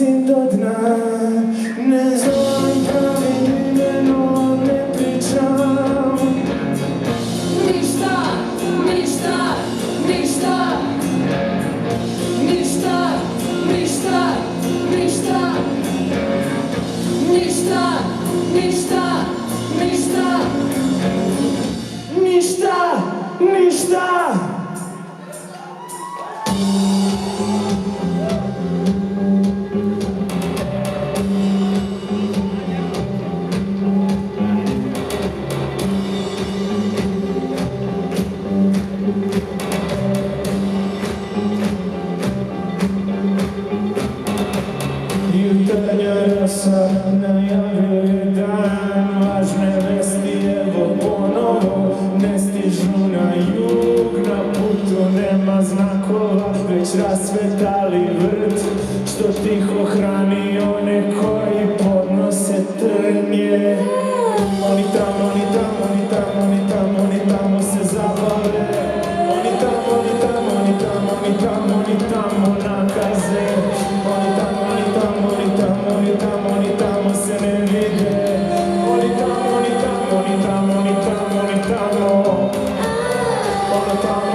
nosim do dna. Ne zovem pravim imenom, ne pričam Ništa, ništa, ništa, ništa, ništa, ništa, ništa, ništa, ništa, ništa, ništa. Jutarnja rosa najavljuje dan, važne vesti evo ponovo ne stižu na jug, na putu nema znakova, već rasvetali vrt što tiho hrani one koji podnose trnje. Oni tamo, oni tamo, oni tamo, oni tamo, oni tamo se zabave. Oni tamo, oni tamo, oni tamo, oni tamo, oni tamo nakaze. Oni tamo, oni tamo, oni tamo, oni tamo, oni tamo se ne vide. Oni tamo, oni tamo, oni tamo, oni tamo, oni tamo. Ono tamo.